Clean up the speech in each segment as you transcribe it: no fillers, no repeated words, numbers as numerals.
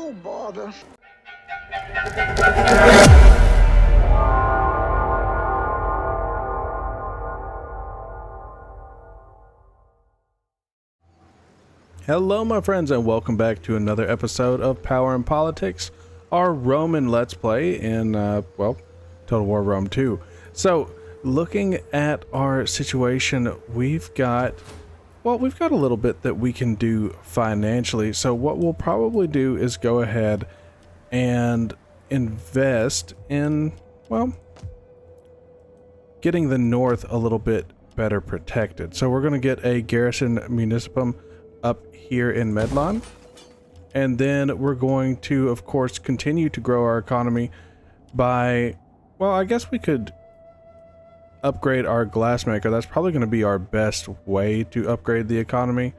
Oh, bother. Hello my friends, and welcome back to another episode of Power and Politics, our Roman Let's Play in, Total War Rome 2. So, looking at our situation, we've got a little bit that we can do financially. So what we'll probably do is go ahead and invest in, getting the north a little bit better protected. So we're going to get a garrison municipum up here in Medlon, and then we're going to, of course, continue to grow our economy by, I guess we could upgrade our glassmaker. That's probably going to be our best way to upgrade the economy.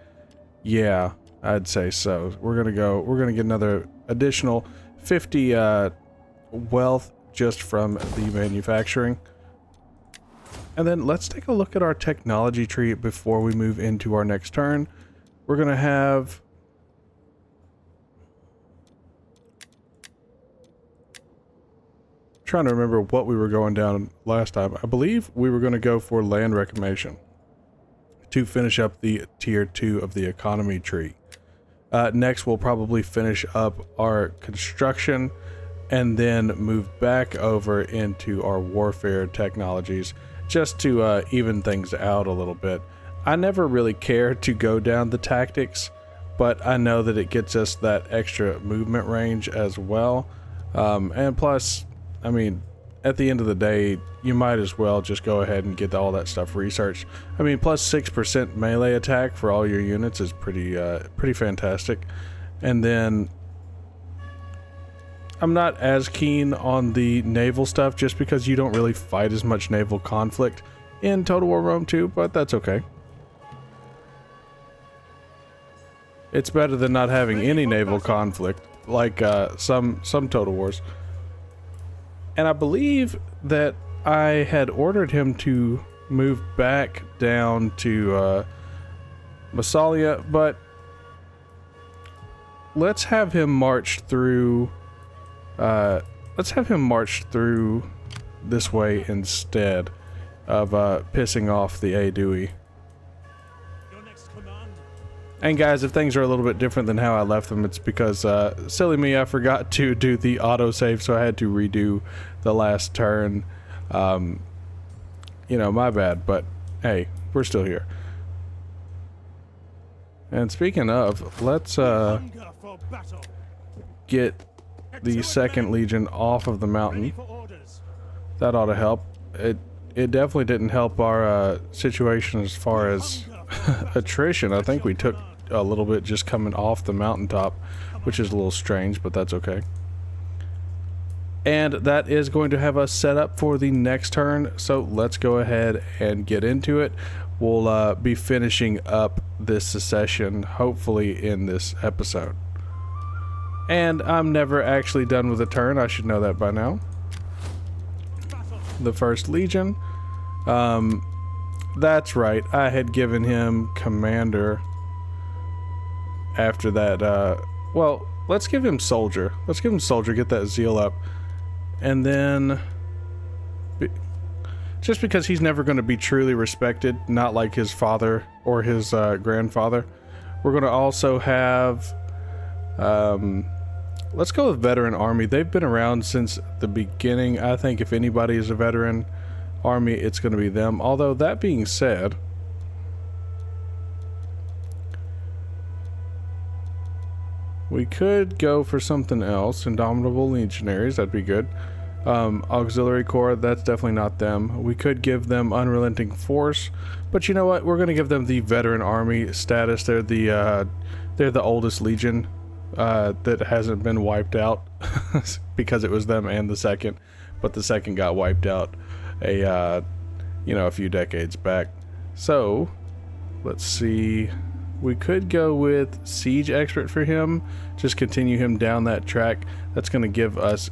Yeah, I'd say so. We're going to get another additional 50 wealth just from the manufacturing. And then let's take a look at our technology tree before we move into our next turn. We're going to have trying to remember what we were going down last time. I believe we were going to go for land reclamation to finish up the tier 2 of the economy tree. Next, we'll probably finish up our construction and then move back over into our warfare technologies just to even things out a little bit. I never really care to go down the tactics, but I know that it gets us that extra movement range as well. And plus, I mean, at the end of the day, you might as well just go ahead and get all that stuff researched. I mean, plus 6% melee attack for all your units is pretty fantastic. And then I'm not as keen on the naval stuff just because you don't really fight as much naval conflict in Total War Rome 2, but that's okay. It's better than not having any naval conflict, like some Total Wars. And I believe that I had ordered him to move back down to Massalia, but let's have him march through. Let's have him march through this way instead of pissing off the Aedui. And guys, if things are a little bit different than how I left them, it's because, silly me, I forgot to do the autosave, so I had to redo the last turn. You know, my bad, but hey, we're still here. And speaking of, let's get the 2nd Legion off of the mountain. That ought to help. It definitely didn't help our situation as far as attrition. I think we took a little bit just coming off the mountaintop, which is a little strange, but that's okay. And that is going to have us set up for the next turn, so let's go ahead and get into it. We'll be finishing up this secession hopefully in this episode. And I'm never actually done with a turn, I should know that by now. The 1st Legion, that's right, I had given him commander after that. Let's give him soldier. Let's give him soldier, get that zeal up. And then, just because he's never going to be truly respected, not like his father or his grandfather, we're going to also have, let's go with veteran army. They've been around since the beginning. I think if anybody is a veteran army, it's going to be them. Although, that being said, we could go for something else. Indomitable Legionaries, that'd be good. Auxiliary Corps, that's definitely not them. We could give them Unrelenting Force, but you know what? We're going to give them the Veteran Army status. They're the oldest legion that hasn't been wiped out because it was them and the 2nd, but the 2nd got wiped out a few decades back. So let's see. We could go with Siege Expert for him. Just continue him down that track. That's going to give us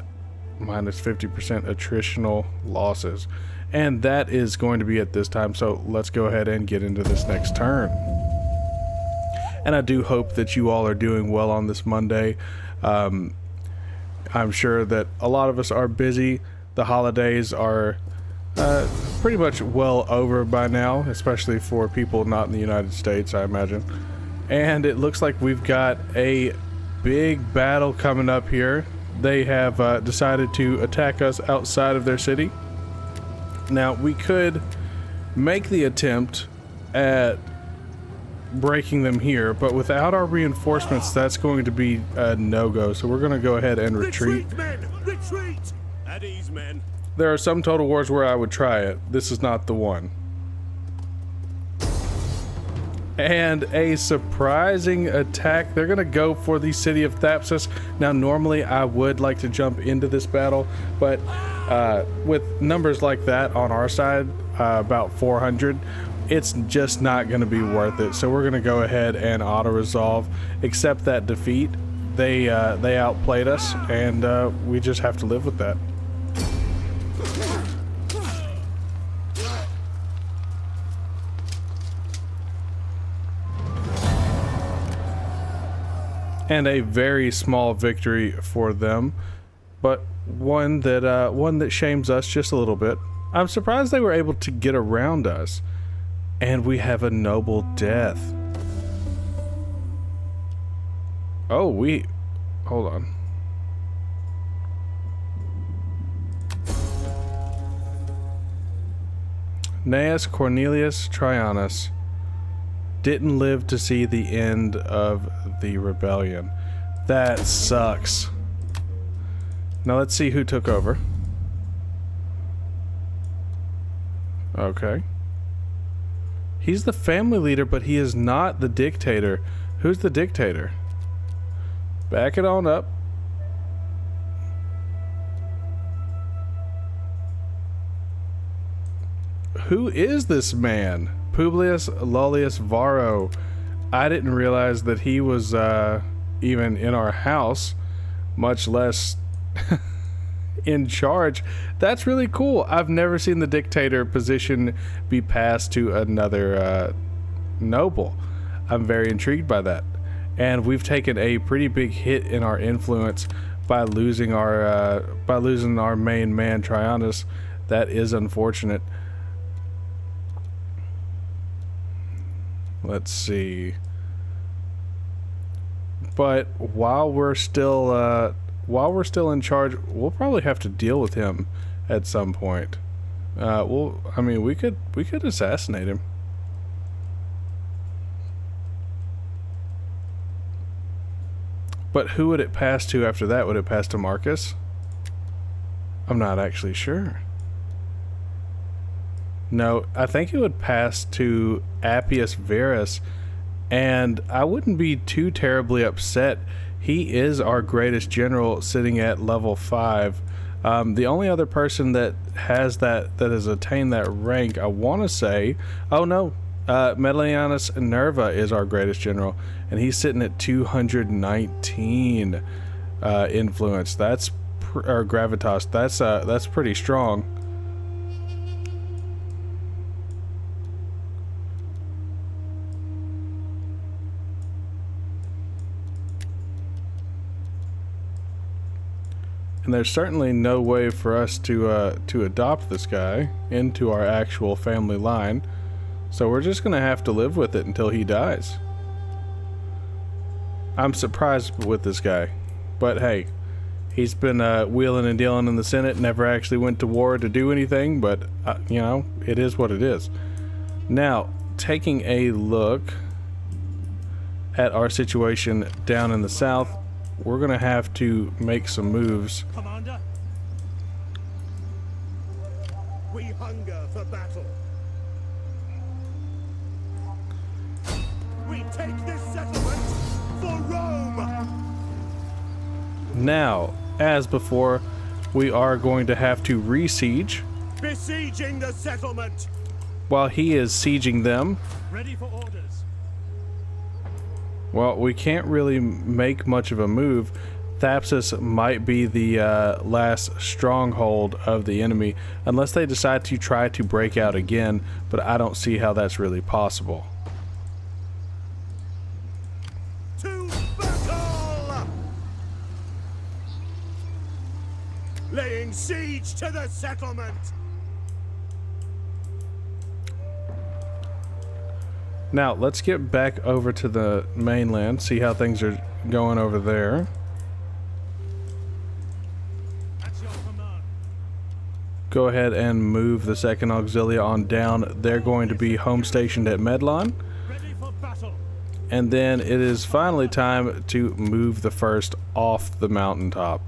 minus 50% attritional losses. And that is going to be at this time. So let's go ahead and get into this next turn. And I do hope that you all are doing well on this Monday. I'm sure that a lot of us are busy. The holidays are pretty much well over by now, especially for people not in the United States, I imagine. And it looks like we've got a big battle coming up here. They have decided to attack us outside of their city. Now, we could make the attempt at breaking them here, but without our reinforcements, that's going to be a no-go. So we're going to go ahead and retreat. Retreat, men! Retreat! At ease, men. There are some Total Wars where I would try it. This is not the one. And a surprising attack. They're going to go for the city of Thapsus. Now, normally I would like to jump into this battle, but with numbers like that on our side, about 400, it's just not going to be worth it. So we're going to go ahead and auto-resolve, accept that defeat. They outplayed us, and we just have to live with that. And a very small victory for them, but one that shames us just a little bit. I'm surprised they were able to get around us, and we have a noble death. Oh, hold on. Gnaeus Cornelius Traianus didn't live to see the end of the rebellion. That sucks. Now let's see who took over. Okay. He's the family leader, but he is not the dictator. Who's the dictator? Back it on up. Who is this man? Publius Lullius Varro. I didn't realize that he was even in our house, much less in charge. That's really cool. I've never seen the dictator position be passed to another noble. I'm very intrigued by that. And we've taken a pretty big hit in our influence by losing our main man Traianus. That is unfortunate. Let's see. But while we're still in charge, we'll probably have to deal with him at some point. I mean, we could assassinate him. But who would it pass to after that? Would it pass to Marcus? I'm not actually sure. No, I think it would pass to Appius Verus, and I wouldn't be too terribly upset. He is our greatest general, sitting at level 5. The only other person that has that has attained that rank, I want to say, oh no, Medallianus Nerva is our greatest general, and he's sitting at 219 influence. Or gravitas. That's pretty strong. And there's certainly no way for us to adopt this guy into our actual family line, so we're just gonna have to live with it until he dies. I'm surprised with this guy, but hey, he's been wheeling and dealing in the Senate, never actually went to war to do anything, but you know, it is what it is. Now, taking a look at our situation down in the south, we're gonna have to make some moves. Commander, we hunger for battle. We take this settlement for Rome. Now, as before, we are going to have to re-siege Besieging the settlement. while he is sieging them. Ready for orders. Well, we can't really make much of a move. Thapsus might be the last stronghold of the enemy, unless they decide to try to break out again, but I don't see how that's really possible. To battle! laying siege to the settlement. Now, let's get back over to the mainland, see how things are going over there. At your command. Go ahead and move the 2nd Auxilia on down. They're going to be home stationed at Medlon. Ready for battle. And then it is finally time to move the 1st off the mountaintop.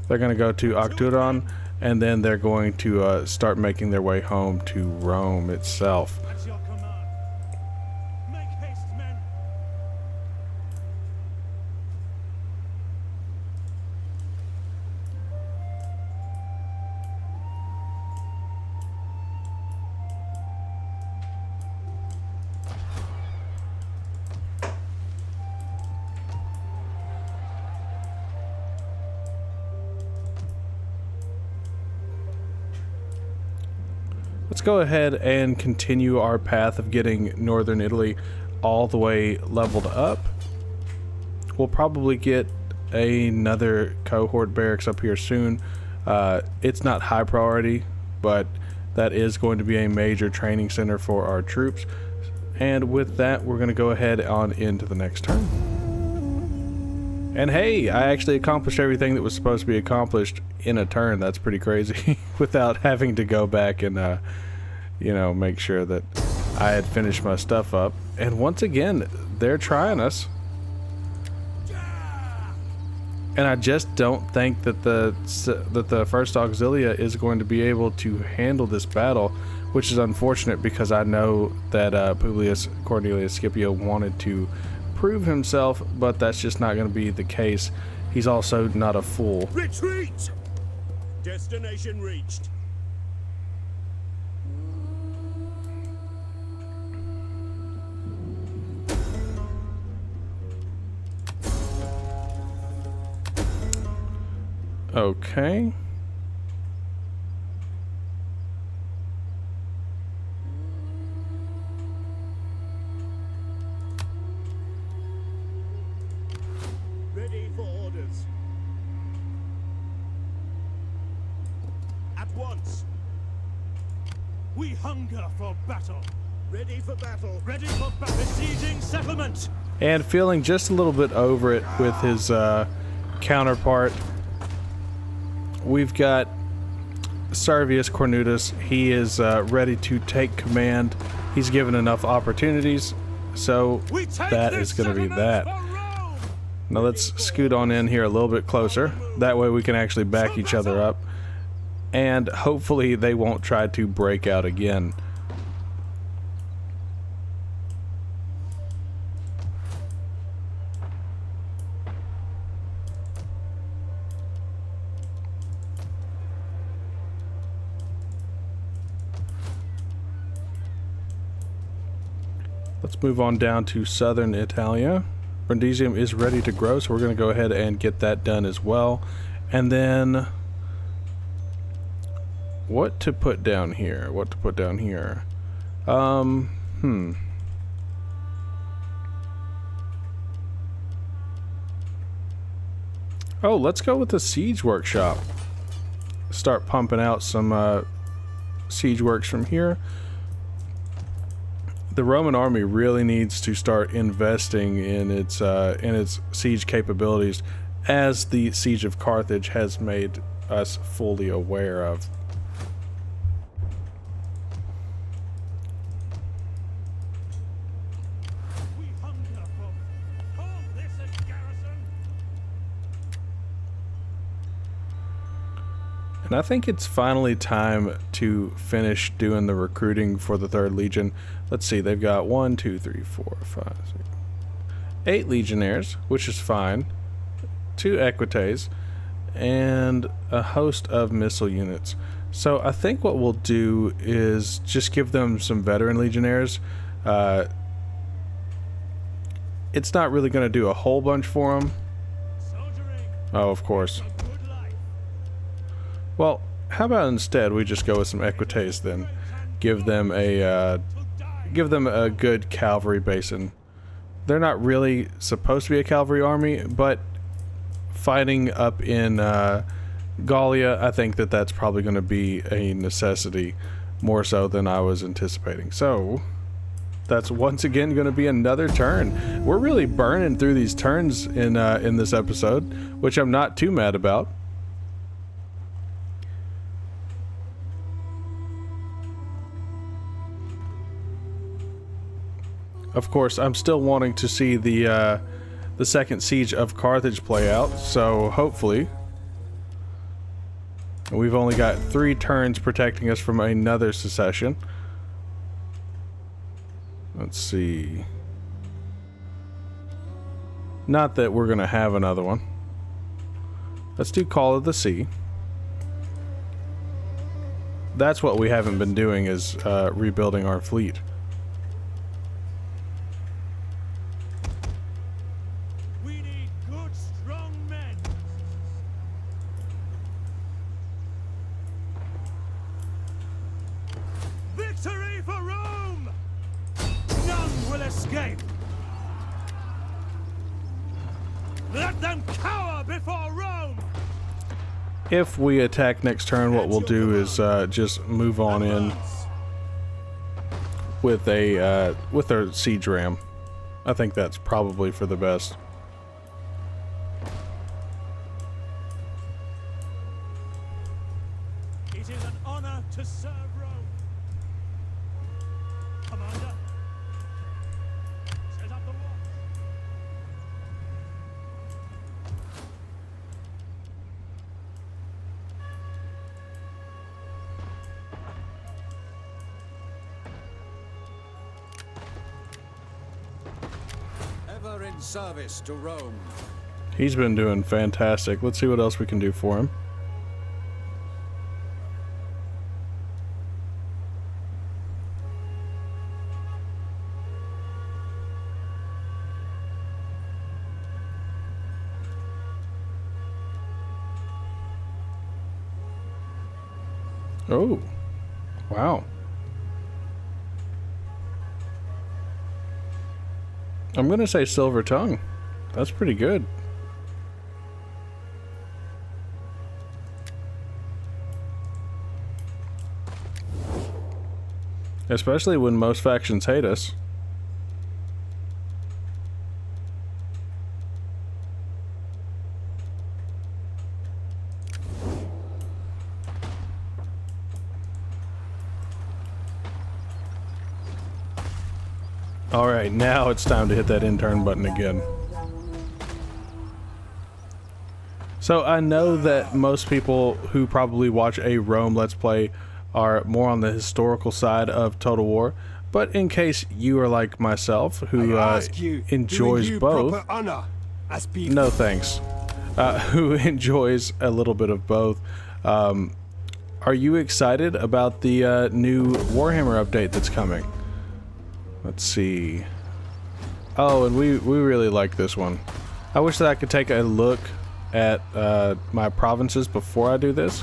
They're going to go to Octuron, and then they're going to start making their way home to Rome itself. At your command. Make haste, men. Let's go ahead and continue our path of getting northern Italy all the way leveled up. We'll probably get another cohort barracks up here soon. It's not high priority, but that is going to be a major training center for our troops. And with that, we're going to go ahead on into the next turn. And hey, I actually accomplished everything that was supposed to be accomplished in a turn. That's pretty crazy without having to go back and you know, make sure that I had finished my stuff up. And once again, they're trying us. And I just don't think that the 1st Auxilia is going to be able to handle this battle, which is unfortunate because I know that Publius Cornelius Scipio wanted to prove himself, but that's just not going to be the case. He's also not a fool. Retreat! Destination reached. Okay. Ready for orders. At once. We hunger for battle. Ready for battle. Ready for battle. Besieging settlement. And feeling just a little bit over it with his counterpart. We've got Servius Cornutus. He is ready to take command. He's given enough opportunities, so that is going to be that. Now let's scoot on in here a little bit closer. That way we can actually back each other up. And hopefully they won't try to break out again. Let's move on down to southern Italia. Brundisium is ready to grow, so we're going to go ahead and get that done as well. And then what to put down here? What to put down here? Oh, let's go with the siege workshop. Start pumping out some siege works from here. The Roman army really needs to start investing in its siege capabilities, as the siege of Carthage has made us fully aware of. We hunger for. Hold this at garrison. And I think it's finally time to finish doing the recruiting for the 3rd Legion. Let's see, they've got 1, 2, 3, 4, 5, 6, 8 legionnaires, which is fine, 2 equites, and a host of missile units. So I think what we'll do is just give them some veteran legionnaires. It's not really going to do a whole bunch for them. Soldiering. Oh, of course. A good life. Well, how about instead we just go with some equites then? Give them a good cavalry basin. They're not really supposed to be a cavalry army, but fighting up in Gallia, I think that that's probably going to be a necessity more so than I was anticipating. So that's once again going to be another turn. We're really burning through these turns in this episode, which I'm not too mad about. Of course, I'm still wanting to see the second siege of Carthage play out, so hopefully. We've only got 3 turns protecting us from another secession. Let's see. Not that we're gonna have another one. Let's do Call of the Sea. That's what we haven't been doing, is rebuilding our fleet. Let them cower before Rome! If we attack next turn, what we'll do is just move on in with our siege ram. I think that's probably for the best. It is an honor to serve Rome. Commander, set up the watch. Ever in service to Rome. He's been doing fantastic. Let's see what else we can do for him. Oh, wow. I'm gonna say Silver Tongue. That's pretty good. Especially when most factions hate us. Alright, now it's time to hit that intern button again. So I know that most people who probably watch a Rome Let's Play are more on the historical side of Total War, but in case you are like myself, who enjoys both, no thanks, who enjoys a little bit of both, are you excited about the new Warhammer update that's coming? Let's see. Oh, and we really like this one. I wish that I could take a look at my provinces before I do this.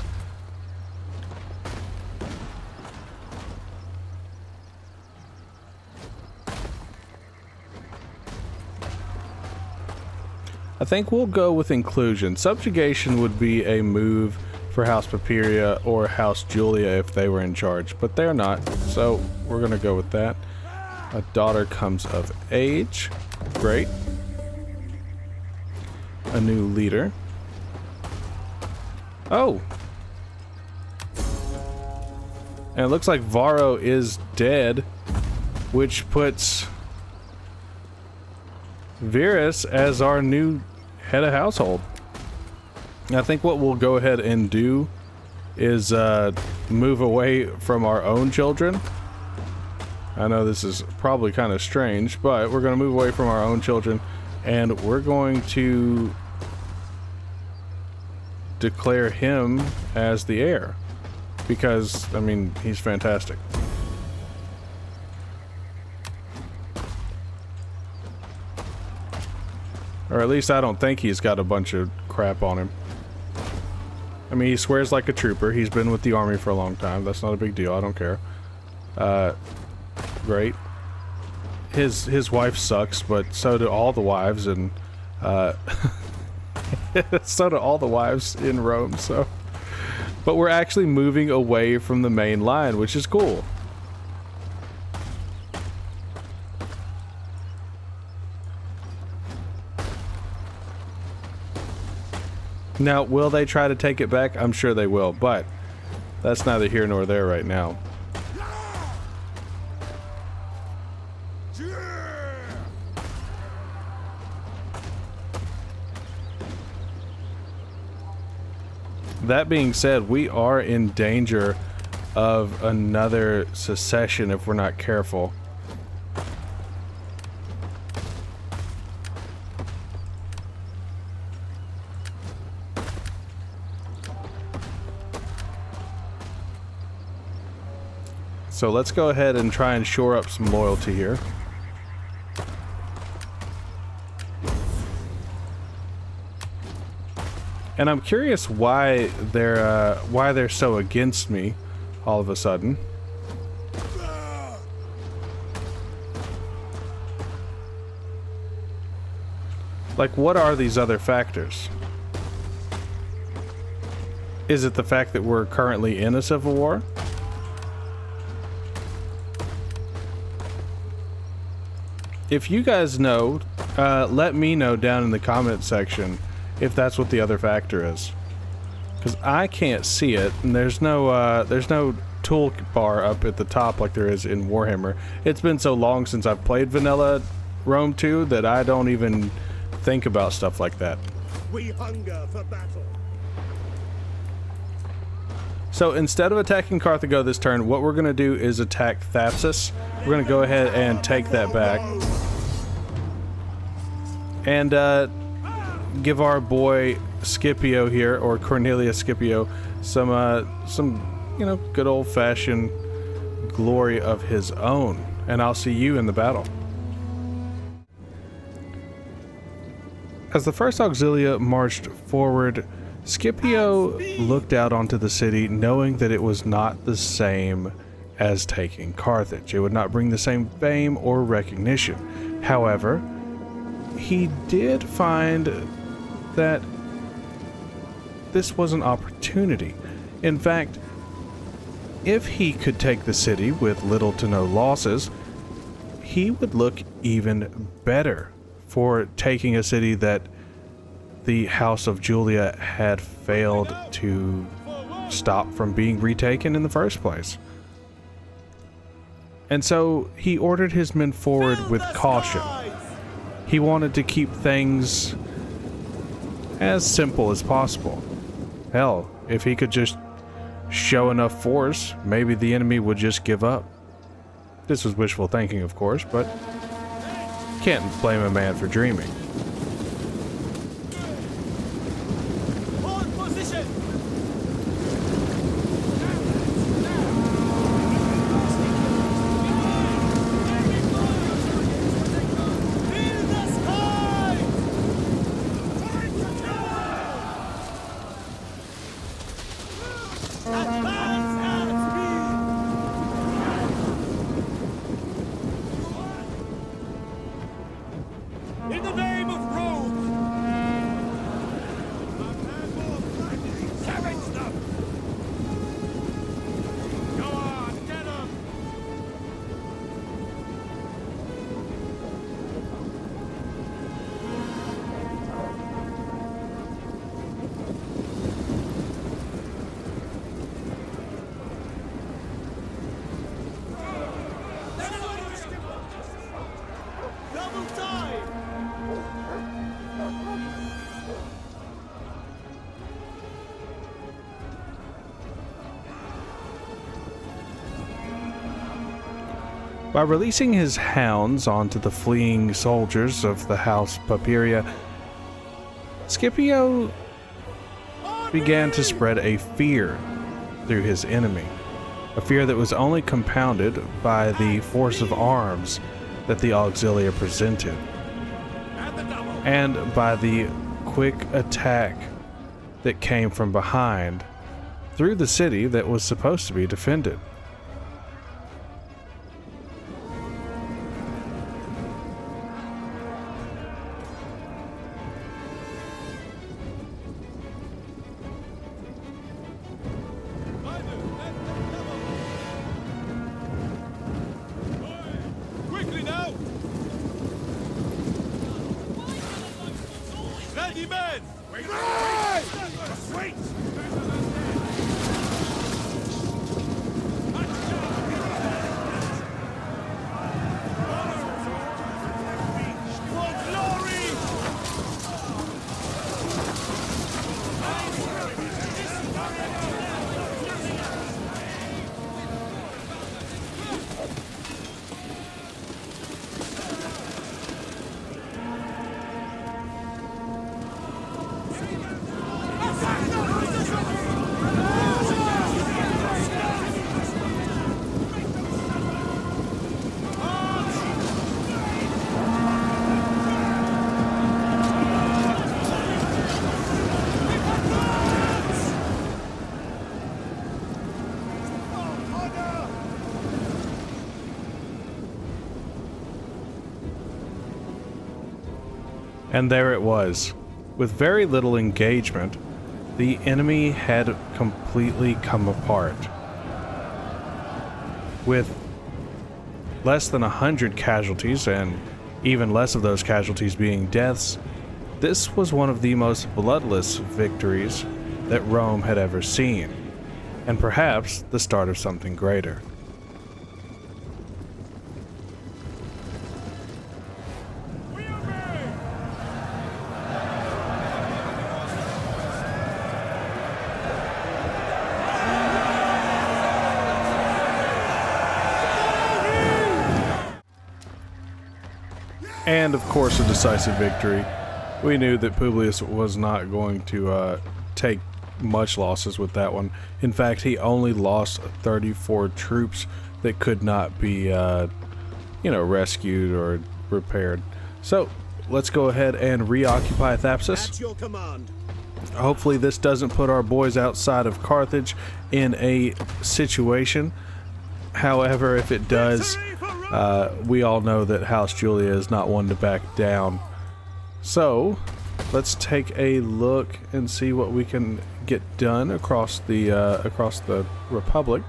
I think we'll go with inclusion. Subjugation would be a move for House Papiria or House Julia if they were in charge, but they're not, so we're gonna go with that. A daughter comes of age. Great. A new leader. Oh! And it looks like Varro is dead, which puts Virus as our new head of household. I think what we'll go ahead and do is move away from our own children. I know this is probably kind of strange, but we're going to move away from our own children and we're going to declare him as the heir because, I mean, he's fantastic. Or at least I don't think he's got a bunch of crap on him. I mean, he swears like a trooper. He's been with the army for a long time. That's not a big deal. I don't care. Great. His wife sucks, but so do all the wives, and so do all the wives in Rome. So But we're actually moving away from the main line, which is cool. Now, will they try to take it back? I'm sure they will, but that's neither here nor there right now. That being said, we are in danger of another secession if we're not careful. So let's go ahead and try and shore up some loyalty here. And I'm curious why they're so against me all of a sudden. Like, what are these other factors? Is it the fact that we're currently in a civil war? If you guys know, let me know down in the comment section if that's what the other factor is, because I can't see it, and there's no toolbar up at the top like there is in Warhammer. It's been so long since I've played vanilla Rome 2 that I don't even think about stuff like that. We hunger for battle. So instead of attacking Carthago this turn, what we're going to do is attack Thapsus. We're going to go ahead and take that back. And give our boy Scipio here, or Cornelius Scipio, some you know, good old-fashioned glory of his own. And I'll see you in the battle. As the first Auxilia marched forward, Scipio looked out onto the city, knowing that it was not the same as taking Carthage. It would not bring the same fame or recognition. However, he did find that this was an opportunity. In fact, if he could take the city with little to no losses, he would look even better for taking a city that the House of Julia had failed to stop from being retaken in the first place. And so he ordered his men forward with caution. He wanted to keep things as simple as possible. Hell, if he could just show enough force, maybe the enemy would just give up. This was wishful thinking, of course, but can't blame a man for dreaming. Hold position. Fill the sky. Advance at speed. In the name of Rome. Savage them. Go on, get them. Double time. By releasing his hounds onto the fleeing soldiers of the House Papiria, Scipio began to spread a fear through his enemy. A fear that was only compounded by the force of arms that the Auxilia presented, And the double. and by the quick attack that came from behind through the city that was supposed to be defended. men! Wait! Wait! For glory! And there it was. With very little engagement, the enemy had completely come apart. With less than 100 casualties, and even less of those casualties being deaths, this was one of the most bloodless victories that Rome had ever seen, and perhaps the start of something greater. And of course, a decisive victory. We knew that Publius was not going to take much losses with that one. In fact, he only lost 34 troops that could not be, rescued or repaired. So, let's go ahead and reoccupy Thapsus. At your command. Hopefully this doesn't put our boys outside of Carthage in a situation. However, if it does, we all know that House Julia is not one to back down. So, let's take a look and see what we can get done across the Republic.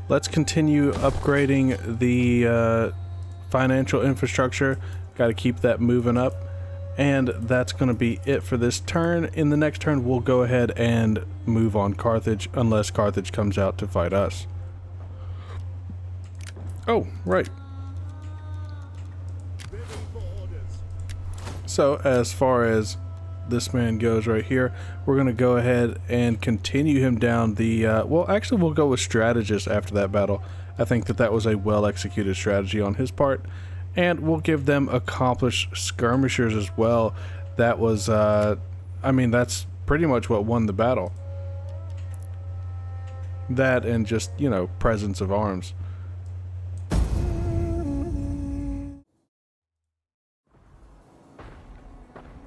Let's continue upgrading the financial infrastructure. Got to keep that moving up. And that's going to be it for this turn. In the next turn, we'll go ahead and move on Carthage, unless Carthage comes out to fight us. Oh, right. So, as far as this man goes right here, we're going to go ahead and continue him down the well, actually we'll go with strategist after that battle. I think that was a well executed strategy on his part, and we'll give them accomplished skirmishers as well. That was I mean, that's pretty much what won the battle. That and just, presence of arms.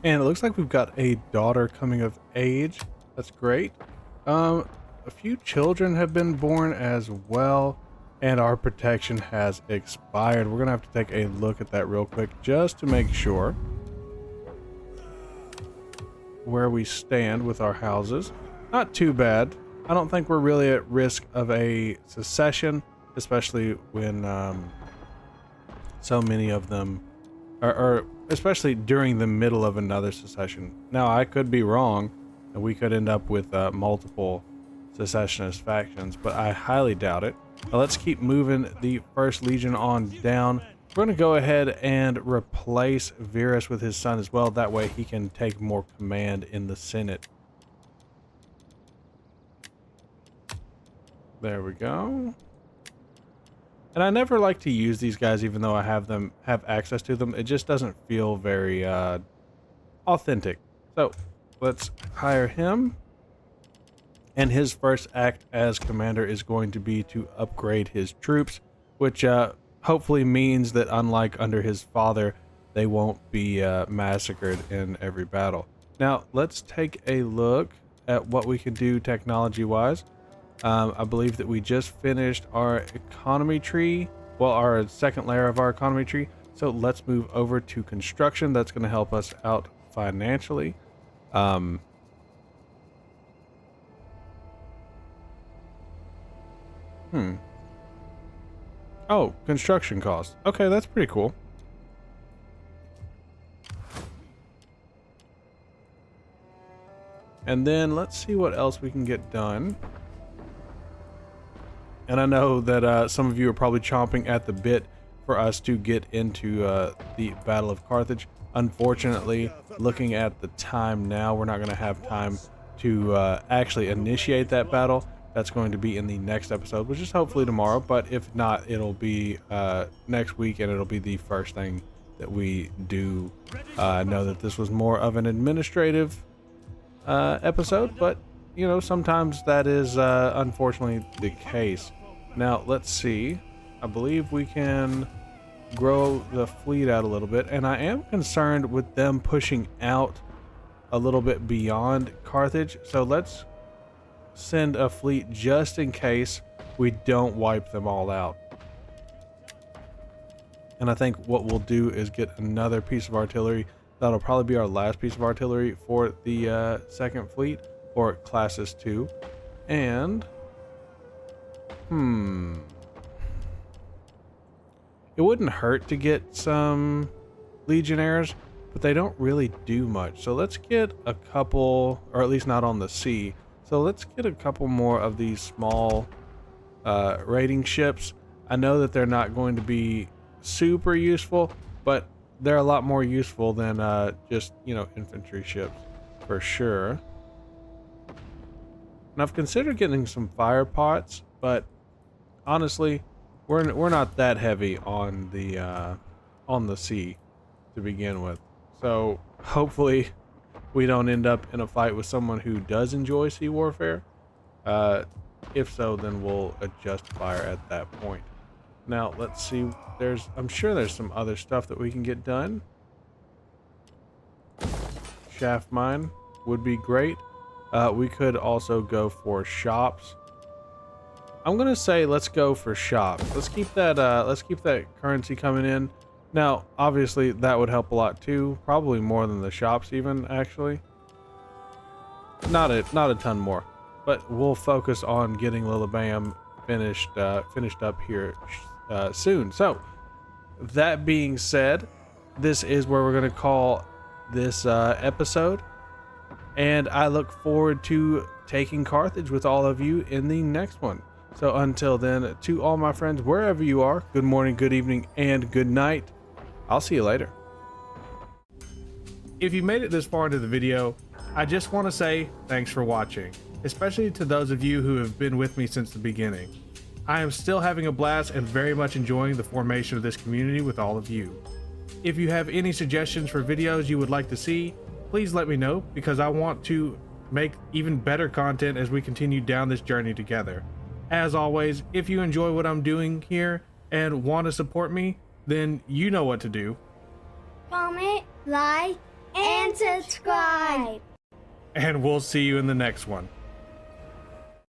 And it looks like we've got a daughter coming of age. That's great. A few children have been born as well, and our protection has expired. We're gonna have to take a look at that real quick just to make sure where we stand with our houses. Not too bad. I don't think we're really at risk of a secession, especially when so many of them are especially during the middle of another secession. Now, I could be wrong, and we could end up with multiple secessionist factions, but I highly doubt it. Now, let's keep moving the First Legion on down. We're going to go ahead and replace Verus with his son as well. That way he can take more command in the Senate. There we go. And I never like to use these guys, even though I have access to them. It just doesn't feel very authentic. So let's hire him. And his first act as commander is going to be to upgrade his troops, which hopefully means that unlike under his father, they won't be massacred in every battle. Now let's take a look at what we can do technology wise. I believe that we just finished our economy tree, well, our second layer of our economy tree. So let's move over to construction. That's going to help us out financially. Oh, construction costs. Okay, that's pretty cool. And then let's see what else we can get done. And I know that some of you are probably chomping at the bit for us to get into the Battle of Carthage. Unfortunately, looking at the time now, we're not going to have time to actually initiate that battle. That's going to be in the next episode, which is hopefully tomorrow. But if not, it'll be next week, and it'll be the first thing that we do. I know that this was more of an administrative episode, but you know, sometimes that is unfortunately the case. Now let's see. I believe we can grow the fleet out a little bit, and I am concerned with them pushing out a little bit beyond Carthage. So let's send a fleet just in case we don't wipe them all out. And I think what we'll do is get another piece of artillery. That'll probably be our last piece of artillery for the second fleet, or classes 2. And it wouldn't hurt to get some legionnaires, but they don't really do much. So let's get a couple, or at least not on the sea. So let's get a couple more of these small raiding ships. I know that they're not going to be super useful, but they're a lot more useful than just, you know, infantry ships for sure. And I've considered getting some fire pots, but honestly, we're not that heavy on the sea to begin with. So hopefully we don't end up in a fight with someone who does enjoy sea warfare. If so, then we'll adjust fire at that point. Now let's see. I'm sure there's some other stuff that we can get done. Shaft mine would be great. We could also go for shops. I'm gonna say let's go for shops. Let's keep that currency coming in. Now, obviously, that would help a lot too. Probably more than the shops, even actually. Not a ton more, but we'll focus on getting Lilibam finished up here soon. So, that being said, this is where we're gonna call this episode, and I look forward to taking Carthage with all of you in the next one. So until then, to all my friends, wherever you are, good morning, good evening, and good night. I'll see you later. If you made it this far into the video, I just want to say thanks for watching, especially to those of you who have been with me since the beginning. I am still having a blast and very much enjoying the formation of this community with all of you. If you have any suggestions for videos you would like to see, please let me know, because I want to make even better content as we continue down this journey together. As always, if you enjoy what I'm doing here and want to support me, then you know what to do. Comment, like, and subscribe. And we'll see you in the next one.